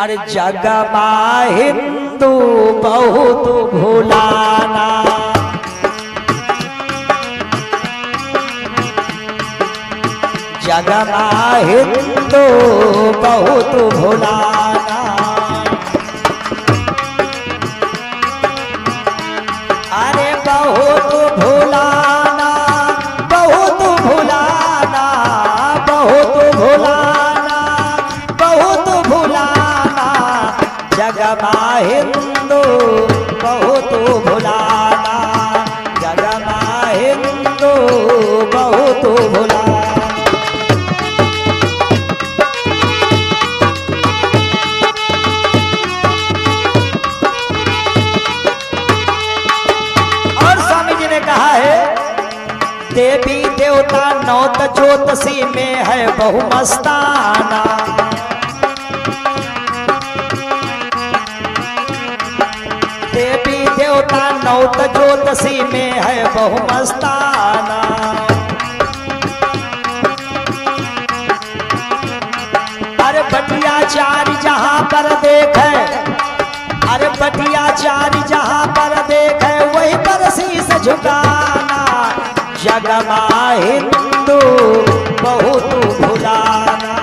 अरे जगमा हिंदू बहुत भुलाना, जगमा हिंदू बहुत भुलाना, अरे बहुत भुलाना, बहुत भुलाना, बहुत भुलाना, बहुत भुलाना, जगमा हिंदू बहुत भुलाना, जगमा हिंदू बहुत भुलाना। देवी देवता नौत ज्योतिषी में है बहुमस्ताना, देवी देवता नौत ज्योतिषी में है बहुमस्ताना, अरे बटियाचारी जहां पर देखे, अरे बटियाचारी जहां पर देखे वही पर शीश झुकाना, जगमा हिंदू बहुत भुलाना,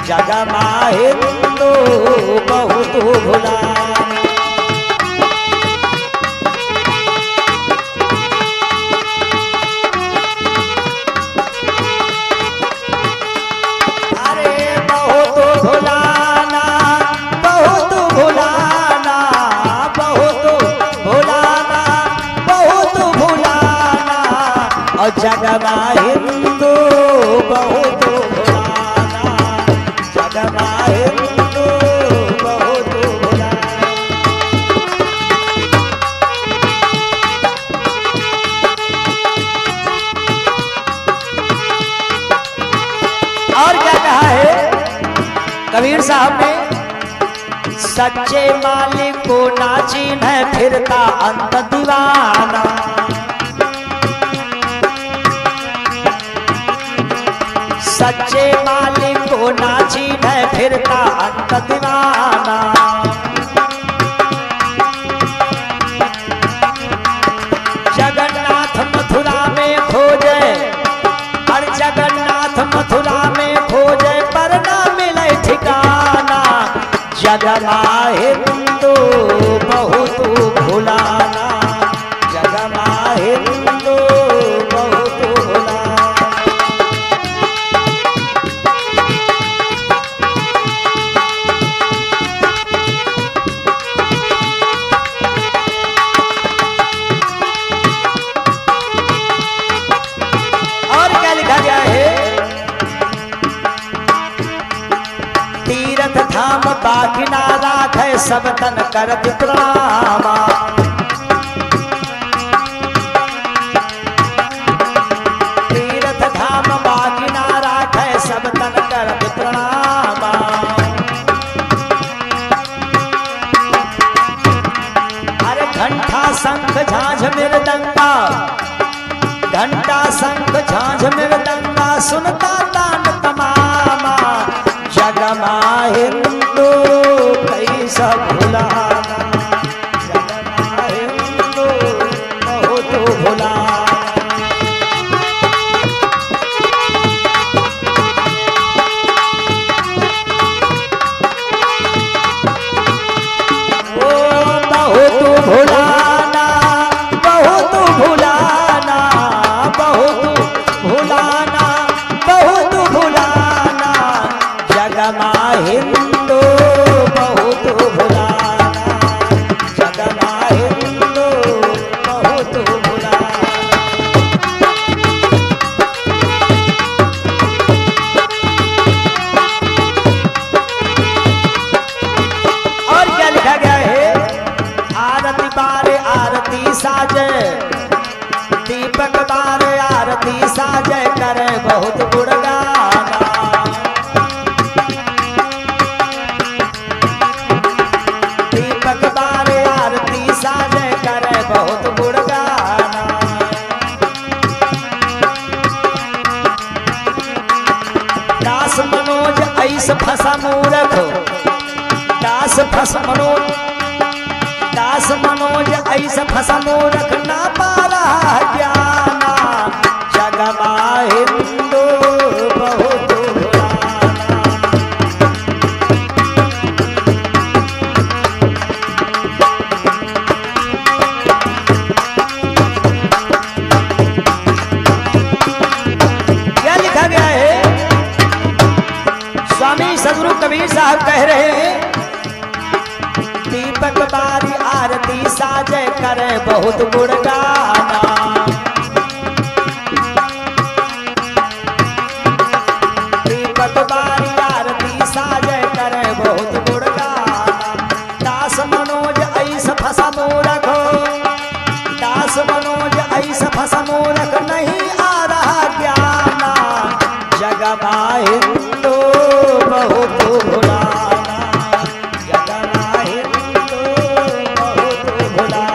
जगमा हिंदू बहुत भुलाना। अरे बहुत भुलाना, बहुत भुलाना, बहुत भुलाना, बहुत भुलाना, और जगमा हिंदू बहुत भुलाना, जगमा हिंदू बहुत भुलाना। और क्या कहा है कबीर साहब ने, सच्चे मालिक को ना चिन्ह फिरता अंत दीवाना, सच्चे मालिक को ना चिन्ह फिरता अंत दीवाना, जगन्नाथ मथुरा में खोजे, और जगन्नाथ मथुरा में खोजे पर ना मिले ठिकाना, जगमा हिंदू बहुत भुलाना, जगमा हिंदू बहुत भुलाना। और क्या लिखा गया है, तीर्थ धाम बागिना राखे सब तन करत प्रणामा, तीर्थ धाम बागिना राखे सब तन करत प्रणामा, अरे घंटा शंख झांझ मृदंगा, घंटा शंख झांझ मृदंगा सुनता तान तमामा, जगमा हिंदू कैसा भुलाना, जगमा हिंदू बहुत भुलाना। ओ बहुत भुलाना, बहुत भुलाना, बहुत भुलाना, बहुत भुलाना, जगमा हिंदू बहुत भुलाना, जगमा हिंदू बहुत भुलाना। और क्या लिखा गया है, आरती बारे आरती साजे, दीपक बारे आरती साजे करे बहुत गुणगाना, दीपक बारे आरती साजे करे बहुत गुणगाना, दास मनोज ऐस फसा मूरख, ऐस फस मनोज, दास मनोज ऐस फस मूरख ना पा रहा ज्ञाना, जगमा हिंदू बहुत सदगुरु कबीर साहब कह रहे हैं, दीपक बारी आरती साजय करे बहुत गुण गाना, दीपक बारी आरती साजय करे बहुत गुण गाना, दास मनोज ऐस फसा मूरख, दास मनोज ऐस फसा मूरख नहीं आ रहा ज्ञाना, जगमा हिंदू बहुत भुलाना, जगमा हिंदू बहुत भुलाना।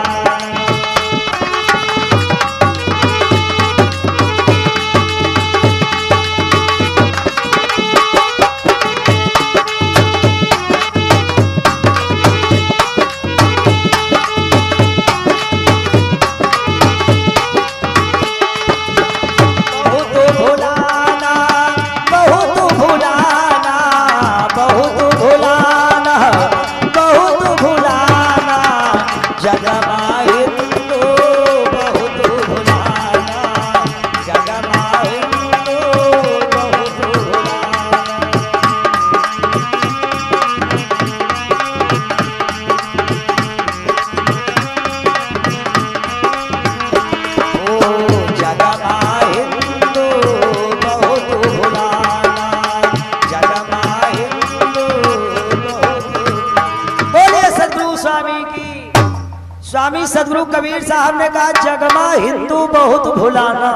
स्वामी सदगुरु कबीर साहब ने कहा जगमा हिंदू बहुत भुलाना।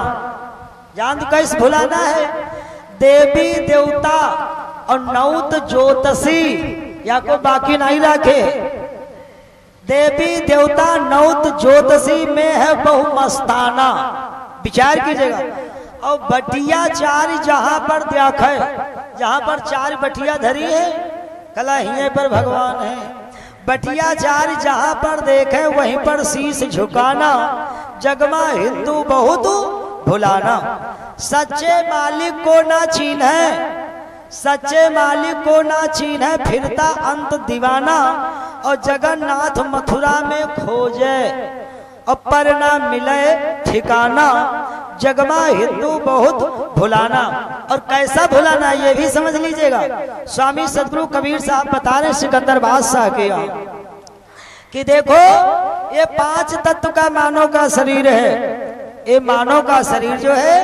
जान कैसे भुलाना है? देवी देवता और नौत ज्योतषी या को बाकी नहीं रखे। देवी देवता नौत ज्योतषी में है बहुमस्ताना, विचार कीजिएगा। और बटिया चार जहां पर देखे, जहां पर चार बटिया धरी है कला हिये पर भगवान है। बटिया चार जहां पर देखे वहीं पर शीश झुकाना, जगमा हिंदू बहुत भुलाना। सच्चे मालिक को ना चीन्हे, सच्चे मालिक को ना चीन्हे फिरता अंत दीवाना। और जगन्नाथ मथुरा में खोजे और पर ना मिले ठिकाना, जगमा हिंदू बहुत भुलाना। और कैसा भुलाना ये भी समझ लीजिएगा। स्वामी सदगुरु कबीर साहब बता रहे सिकंदर बादशाह के कि देखो ये पांच तत्व का मानव का शरीर है। ये मानव का शरीर जो है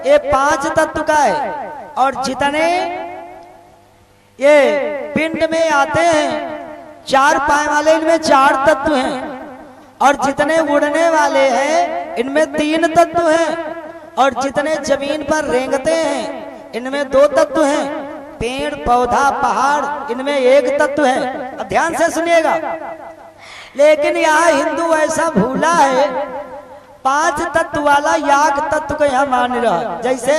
ये पांच तत्व का है। और जितने ये पिंड में आते हैं चार पाए वाले इनमें चार तत्व हैं। और जितने उड़ने वाले हैं इनमें तीन तत्व हैं। और जितने जमीन पर रेंगते हैं इनमें दो तत्व हैं। पेड़ पौधा पहाड़ इनमें एक तत्व है। अब ध्यान से सुनिएगा। लेकिन यहाँ हिंदू ऐसा भूला है, पांच तत्व वाला याग तत्व को यहाँ मान रहा। जैसे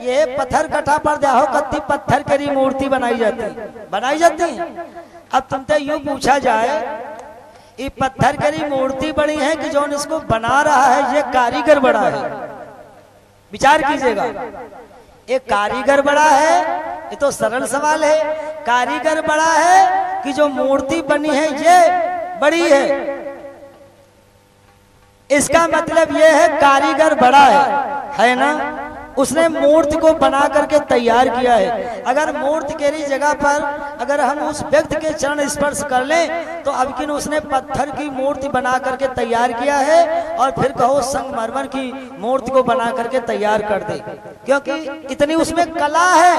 ये पत्थर कटा पर देखो कत्ती पत्थर करी मूर्ति बनाई जाती। अब तुमसे यूं पूछा जाए ये पत्थर करी मूर्ति बड़ी है कि जो इसको बना रहा है ये कारीगर बड़ा है? विचार कीजिएगा। एक कारीगर बड़ा है, ये तो सरल सवाल है। कारीगर बड़ा है कि जो मूर्ति बनी है ये बड़ी है? इसका मतलब ये है कारीगर बड़ा है ना। उसने मूर्ति को बना करके तैयार किया है। अगर मूर्ति के जगह पर अगर हम उस व्यक्ति के चरण स्पर्श कर लें तो अब किन उसने पत्थर की मूर्ति बना करके तैयार किया है और फिर कहो संगमरमर की मूर्ति को बना करके तैयार कर दे, क्योंकि इतनी उसमें कला है,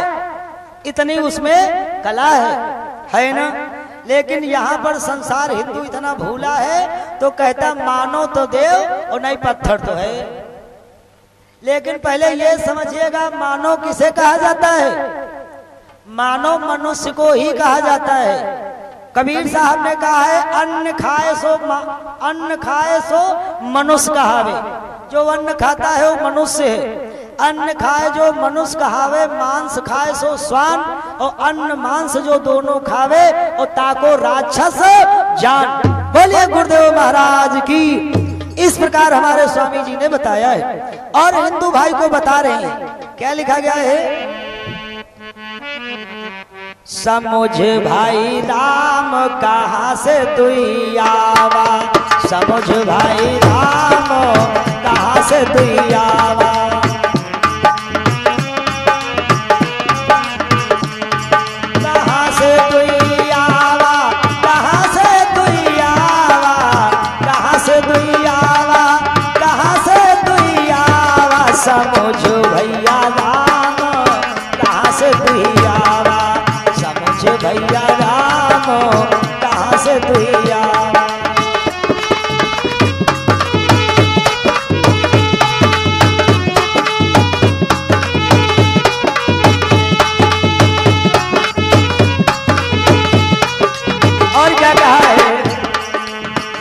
इतनी उसमें कला है ना। लेकिन यहाँ पर संसार हिंदू इतना भूला है तो कहता मानो तो देव और नहीं पत्थर तो है। लेकिन पहले ये समझिएगा मानव किसे कहा जाता है? मानव मनुष्य को ही कहा जाता है। कबीर साहब ने कहा है अन्न खाए सो मनुष्य कहावे। जो अन्न खाता है वो मनुष्य है। अन्न खाए जो मनुष्य कहावे, मांस खाए सो स्वान और अन्न मांस जो दोनों खावे और ताको राक्षस जान। बोलिए गुरुदेव महाराज की। इस प्रकार हमारे स्वामी जी ने बताया है और हिंदू भाई को बता रहे हैं। क्या लिखा गया है? समुझ भाई राम कहाँ से तुई आवा, समुझ भाई राम कहाँ से तुई आवा। कहाँ से तुई आवा, कहाँ से तुई आवा, कहाँ से तुई आवा, कहाँ से तुई आवा। समुझ भैया राम कहाँ से तुई आवा, समुझ भैया राम कहाँ से तुई आवा। और क्या कहा है?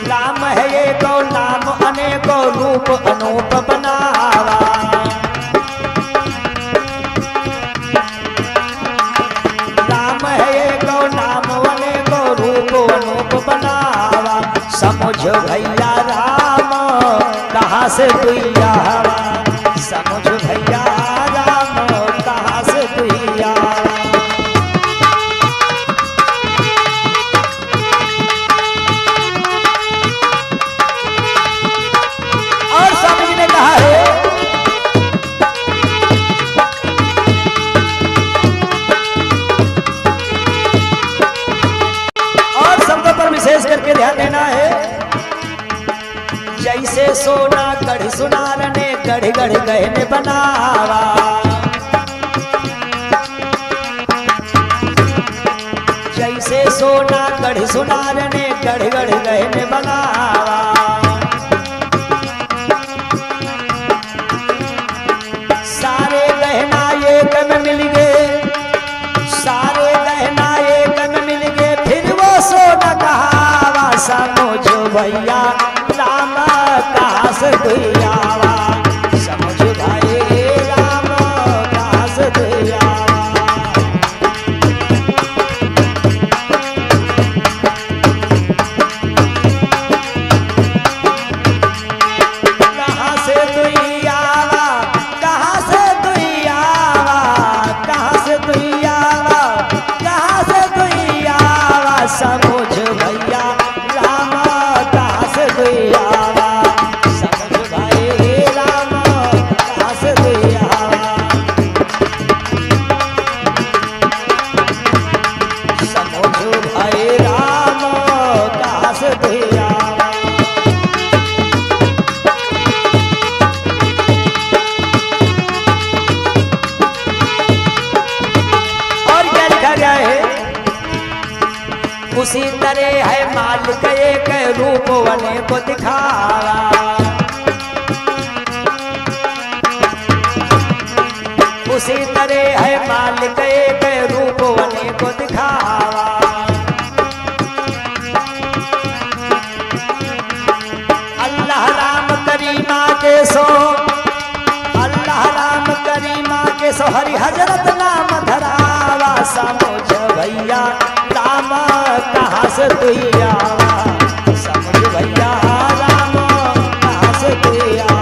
राम है ये को नाम अनेको रूप अनूप बनावा। राम है ये को नाम अनेको रूप अनूप बनावा। समुझ भैया राम कहाँ से तुई आवा, समुझ भैया राम कहाँ से तुई आवा। और स्वामी जी ने कहा है और शब्दों पर विशेष करके ध्यान देना है। जैसे सोना गढ़ सुनार ने गढ़ गढ़ गहने बनावा। जैसे सोना गढ़ सुनार ने गढ़ गढ़ गहने बनावा। सारे गहना एक में मिल गए, सारे गहना एक में मिल गए, फिर वो सोना कहावा। समुझ भैया राम कहाँ से तुई आवा, समुझ भाई राम कहाँ से तुई आवा। कहाँ से तुई आवा, कहाँ से तुई आवा, कहाँ से तुई आवा, कहाँ से तुई आवा। समुझ भैया राम कहाँ से तुई आवा, समुझ भाई राम कहाँ से तुई आवा। समुझ भाई राम कहाँ से तुई आवा। और क्या लिखा गया है? उसी तरह है मालिक एक रूप वने को दिखावा। उसी तरह है मालिक एक रूप वने को दिखावा। अल्लाह राम करीमा के सो, अल्लाह राम करीमा के सो हरि हजरत नाम धरावा। समुझ भैया राम कहाँ से तुई आवा, समुझ भैया राम कहाँ से तुई आवा।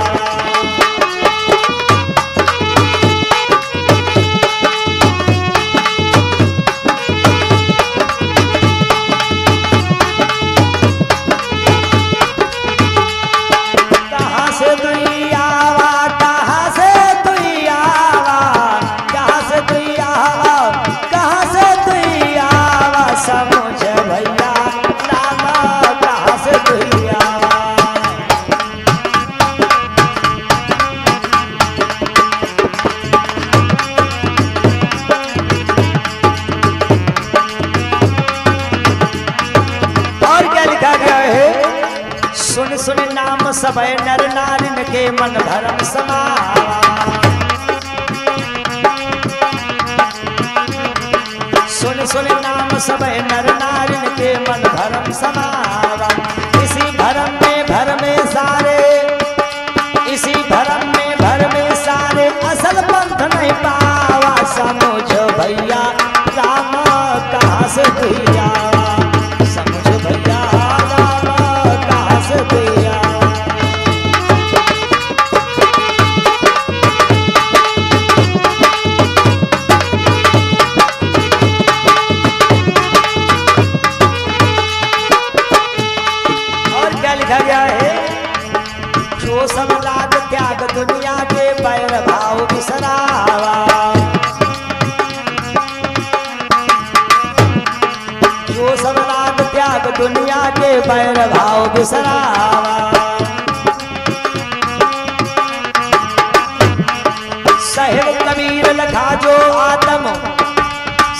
कहाँ से तुई आवा, कहाँ से तुई आवा, कहाँ से तुई आवा, कहाँ से तुई आवा। समुझ भैया राम कहाँ से तुई आवा। और क्या लिखा गया है? सुन सुन नाम सब नर नारिन के मन भरम समावा। सुन सुन नाम सब नर नारिन के मन भरम समावा। इसी भरम में सारे, इसी भरम में सारे असल पंथ नहीं पावा। समुझ भैया राम सब राग त्याग दुनिया के बैर भाव बिसरावा। साहिब कबीर लखा जो आत्म,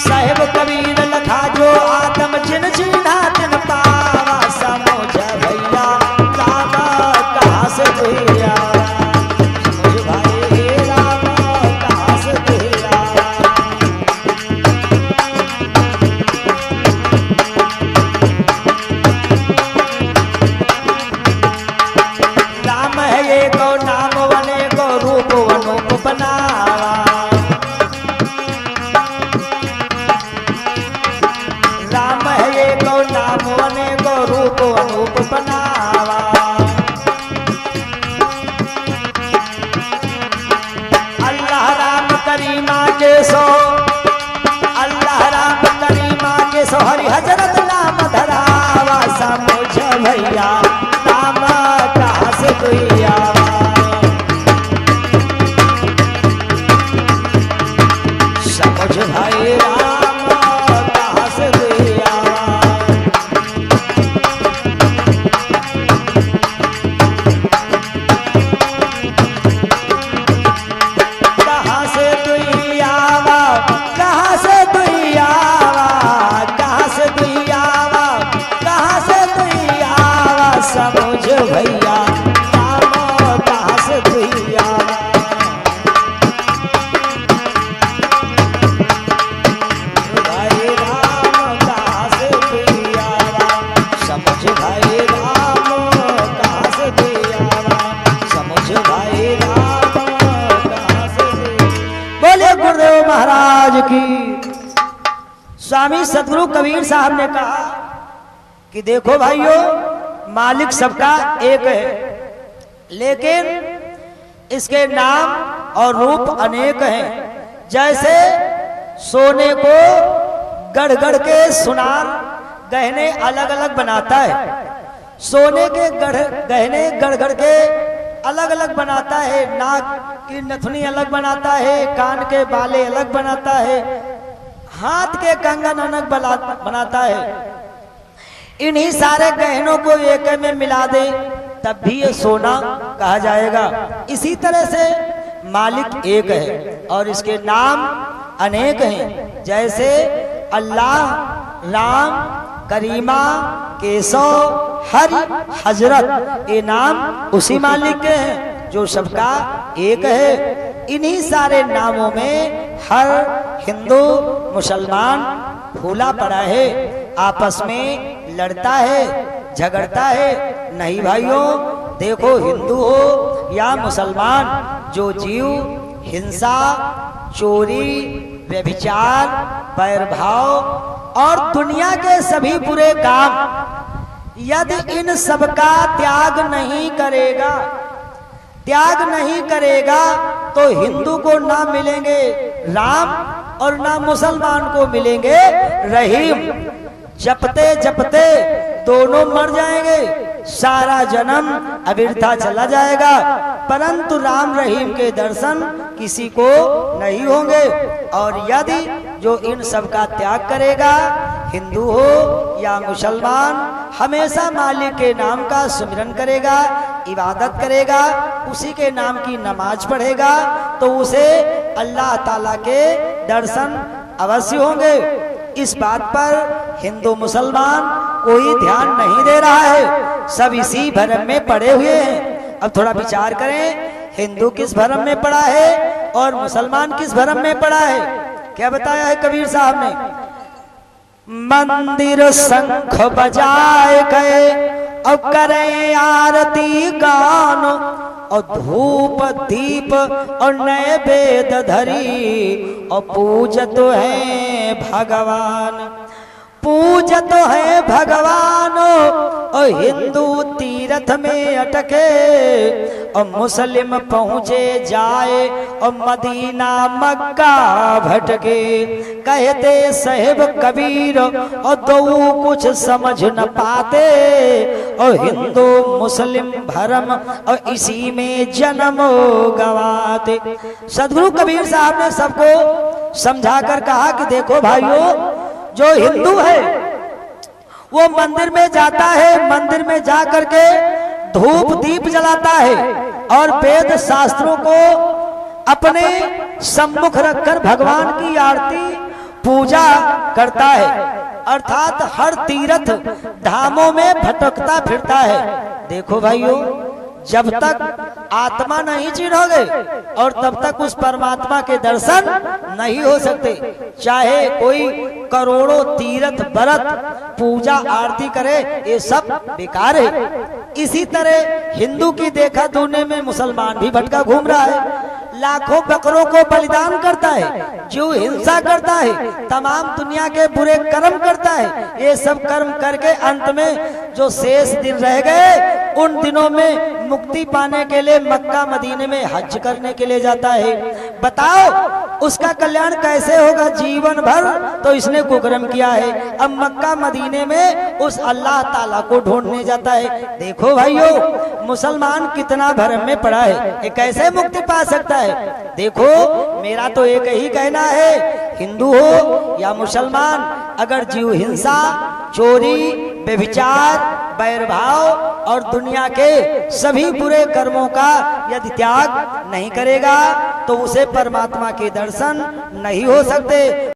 साहिब कबीर लखा जो आत्म जिन जीना तिन पावा। समझ भैया रामा कहाँ से दिया, समझ भाई रामा कहाँ से दिया। राम है ये को नाम बने को रूप अनूप बनावा। राम है ये को नाम बने को रूप अनूप बनावा। अल्लाह राम करीमा के सो, अल्लाह राम करीमा के सो हरि हजरत नाम धरावा। समझ भैया राम कहाँ से दुइया। समझ भाई राम कहाँ से दुइया। कहाँ से दुइयावा, कहाँ से दुइयावा, कहाँ से दुइयावा, कहाँ से दुइयावा। समझ भैया राम कहाँ से दुइयावा। भाई राम कहाँ से दुइयावा। समझ भाई राम कहाँ से दुइयावा। समझ भाई राम कहाँ से दुइयावा। बोले गुरुदेव महाराज की। स्वामी सदगुरु कबीर साहब ने कहा कि देखो भाइयों, मालिक सबका एक है, लेकिन इसके नाम और रूप अनेक हैं। जैसे सोने को गढ़ गढ़ के सुनार गहने अलग अलग बनाता है, सोने के गहने गढ़ गढ़ के अलग अलग बनाता है। नाक की नथुनी अलग बनाता है, कान के बाले अलग बनाता है, हाथ के कंगन अलग बनाता है। इन्हीं सारे गहनों को एक में मिला दे तब भी ये सोना कहा जाएगा। इसी तरह से मालिक एक है और इसके नाम अनेक हैं। जैसे अल्लाह, राम, करीमा, केशव, हरि, हजरत, ये नाम उसी मालिक के हैं जो सबका एक है। इन्हीं सारे नामों में हर हिंदू मुसलमान फूला पड़ा है, आपस में लड़ता है, झगड़ता है। नहीं भाइयों, देखो हिंदू हो या मुसलमान, जो जीव हिंसा, चोरी, व्यभिचार, बैरभाव और दुनिया के सभी बुरे काम, यदि इन सब का त्याग नहीं करेगा, त्याग नहीं करेगा तो हिंदू को ना मिलेंगे राम और ना मुसलमान को मिलेंगे रहीम। जपते जपते दोनों मर जाएंगे, सारा जन्म अविरथा चला जाएगा, परंतु राम रहीम के दर्शन किसी को नहीं होंगे। और यदि जो इन सब का त्याग करेगा, हिंदू हो या मुसलमान, हमेशा मालिक के नाम का सुमिरन करेगा, इबादत करेगा, उसी के नाम की नमाज पढ़ेगा, तो उसे अल्लाह ताला के दर्शन अवश्य होंगे। इस बात पर हिंदू मुसलमान कोई ध्यान नहीं दे रहा है, सब इसी भ्रम में पड़े हुए हैं। अब थोड़ा विचार करें, हिंदू किस भ्रम में पड़ा है और मुसलमान किस भ्रम में पड़ा है। क्या बताया है कबीर साहब ने? मंदिर शंख बजाए गए और करें आरती गान और धूप दीप और नए वेद धरी और पूजत है भगवान, पूजत है भगवान। और हिंदू तीर्थ में अटके और मुस्लिम पहुँचे जाए और मदीना मक्का भटके। कहते साहिब कबीर और दो कुछ समझ न पाते और हिंदू मुस्लिम भरम और इसी में जन्म गवाते। सदगुरु कबीर साहब ने सबको समझाकर कहा कि देखो भाइयों, जो हिंदू है वो मंदिर में जाता है, मंदिर में जा करके धूप दीप जलाता है और वेद शास्त्रों को अपने सम्मुख रखकर भगवान की आरती पूजा करता है, अर्थात हर तीर्थ धामों में भटकता फिरता है। देखो भाइयों, जब तक आत्मा नहीं चिढ़ोगे और तब तक उस परमात्मा के दर्शन नहीं हो सकते। चाहे कोई करोड़ों तीर्थ व्रत पूजा आरती करे, ये सब बेकार है। इसी तरह हिंदू की देखा दुनिया में मुसलमान भी भटका घूम रहा है, लाखों बकरों को बलिदान करता है, जो हिंसा करता है, तमाम दुनिया के बुरे कर्म करता है। ये सब कर्म करके अंत में जो शेष दिन रह गए, उन दिनों में मुक्ति पाने के लिए मक्का मदीने में हज करने के लिए जाता है। बताओ उसका कल्याण कैसे होगा? जीवन भर तो इसने कुकर्म किया है, अब मक्का मदीने में उस अल्लाह ताला को ढूंढने जाता है। देखो भाइयों, मुसलमान कितना भरम में पड़ा है, ये कैसे मुक्ति पा सकता है? देखो, मेरा तो एक ही कहना है, हिंदू हो या मुसलमान, अगर जीव हिंसा, चोरी, व्यभिचार, बैरभाव और दुनिया के सभी बुरे कर्मों का यदि त्याग नहीं करेगा तो उसे परमात्मा के दर्शन नहीं हो सकते।